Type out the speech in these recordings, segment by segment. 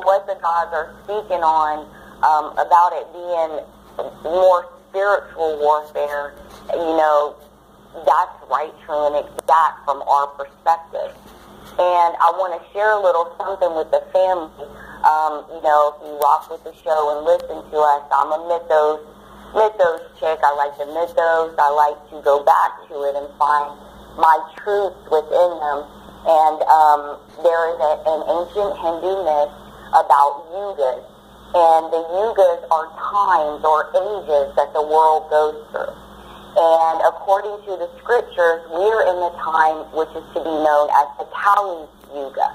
what the gods are speaking on about it being more spiritual warfare, that's right, true, and exact from our perspective. And I want to share a little something with the family. If you rock with the show and listen to us, I'm a mythos chick. I like the mythos. I like to go back to it and find my truths within them. And there is an ancient Hindu myth about Yugas. And the Yugas are times or ages that the world goes through. And according to the scriptures, we're in the time which is to be known as the Kali Yuga.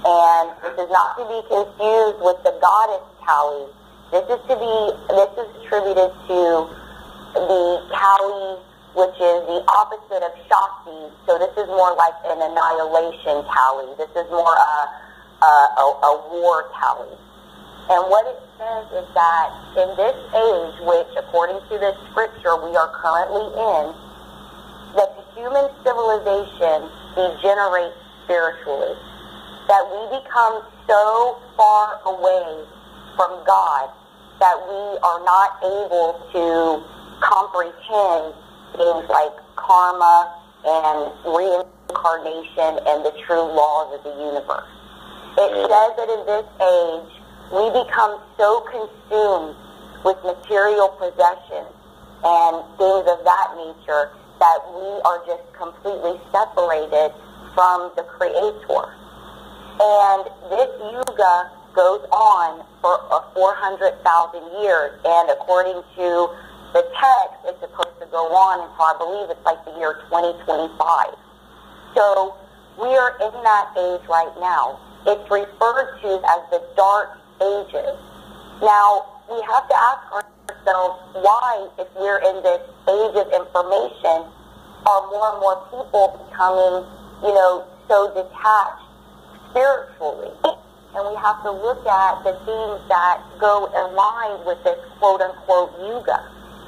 And this is not to be confused with the goddess Kali. This is attributed to the Kali, which is the opposite of Shakti. So this is more like an annihilation Kali. This is more a war Kali. And what it says is that in this age, which according to this scripture we are currently in, that the human civilization degenerates spiritually. That we become so far away from God that we are not able to comprehend things like karma and reincarnation and the true laws of the universe. It says that in this age, we become so consumed with material possessions and things of that nature that we are just completely separated from the Creator. And this Yuga goes on for 400,000 years, and according to the text, it's supposed to go on until I believe it's like the year 2025. So we are in that age right now. It's referred to as the Dark Ages. Now, we have to ask ourselves why, if we're in this age of information, are more and more people becoming, so detached spiritually. And we have to look at the things that go in line with this quote-unquote Yuga.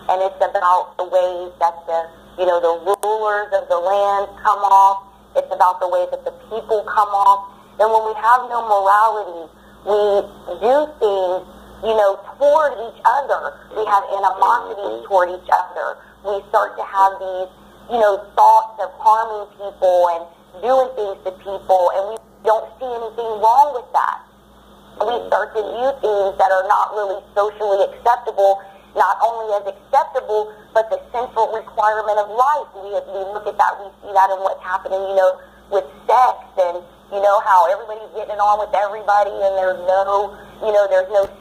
And it's about the ways that the rulers of the land come off. It's about the way that the people come off. And when we have no morality, we do things, toward each other. We have animosity toward each other. We start to have these, thoughts of harming people and doing things to people, and we don't see anything wrong with that. We start to view things that are not really socially acceptable, not only as acceptable, but the central requirement of life. We look at that, we see that in what's happening, with sex and, how everybody's getting on with everybody and there's no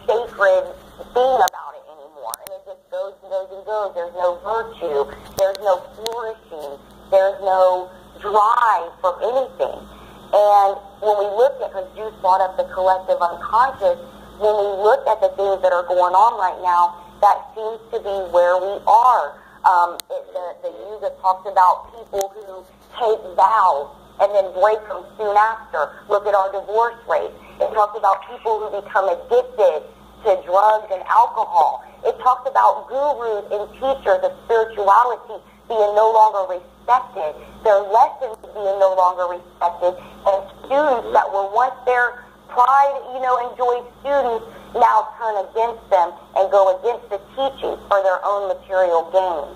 sacred thing about it anymore. And it just goes and goes and goes. There's no virtue. There's no flourishing. There's no drive for anything. And when we look at, because Juice brought up the collective unconscious, when we look at the things that are going on right now, that seems to be where we are. The Yuga talks about people who take vows and then break them soon after. Look at our divorce rate. It talks about people who become addicted to drugs and alcohol. It talks about gurus and teachers of spirituality being no longer respected, their lessons being no longer respected, and students that were once their pride, enjoyed students now turn against them and go against the teachings for their own material gain.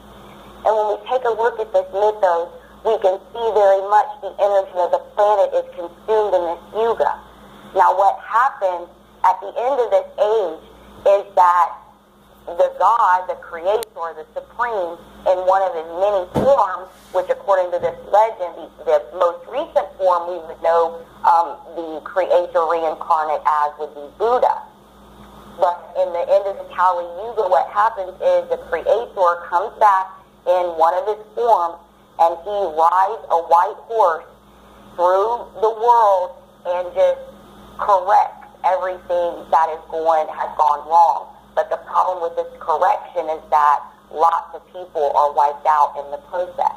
And when we take a look at this mythos, we can see very much the energy of the planet is consumed in this Yuga. Now what happens at the end of this age is that the God, the Creator, the Supreme, in one of his many forms, which according to this legend, the most recent form we would know the Creator reincarnate as would be Buddha. But in the end of the Kali Yuga, what happens is the Creator comes back in one of his forms, and he rides a white horse through the world and just corrects everything that has gone wrong. But the problem with this correction is that lots of people are wiped out in the process.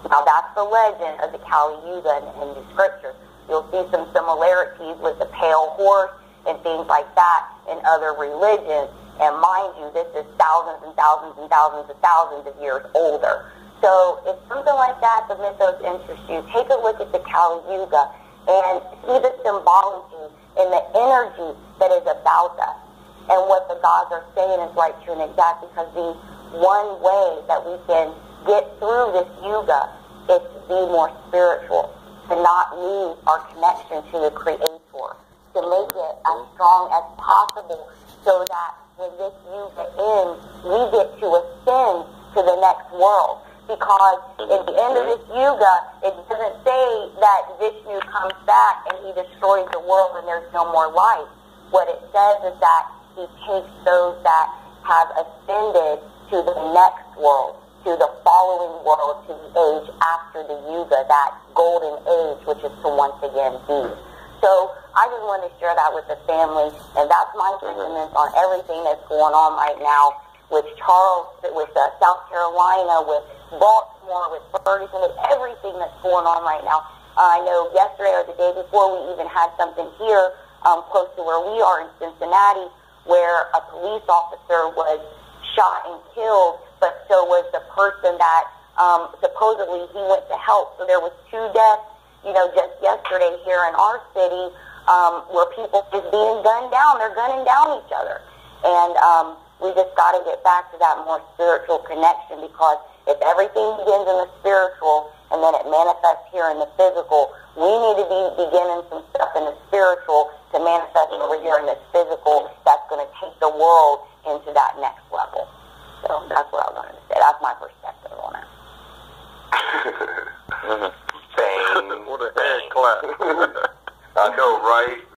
Now that's the legend of the Kali Yuga in the Hindu scriptures. You'll see some similarities with the pale horse and things like that in other religions. And mind you, this is thousands and thousands and thousands and thousands of years older. So if something like that, the mythos interests you, take a look at the Kali Yuga and see the symbology and the energy that is about us. And what the gods are saying is right, true, and exact, because the one way that we can get through this Yuga is to be more spiritual, to not lose our connection to the Creator, to make it as strong as possible so that when this Yuga ends, we get to ascend to the next world. Because at the end of this Yuga, it doesn't say that Vishnu comes back and he destroys the world and there's no more life. What it says is that he takes those that have ascended to the next world, to the following world, to the age after the Yuga, that golden age, which is to once again be. So I just wanted to share that with the family, and that's my sentiments on everything that's going on right now with Charles, with South Carolina, with Baltimore, with Ferguson, with everything that's going on right now. I know yesterday or the day before we even had something here close to where we are in Cincinnati, where a police officer was shot and killed, but so was the person that supposedly he went to help. So there was 2 deaths, just yesterday here in our city, where people just being gunned down. They're gunning down each other. And we just got to get back to that more spiritual connection, because if everything begins in the spiritual and then it manifests here in the physical, we need to be beginning some stuff in the spiritual to manifest over here in the physical that's going to take the world into that next level. So that's what I wanted to say. That's my perspective on it. What a hand clap. I know, right?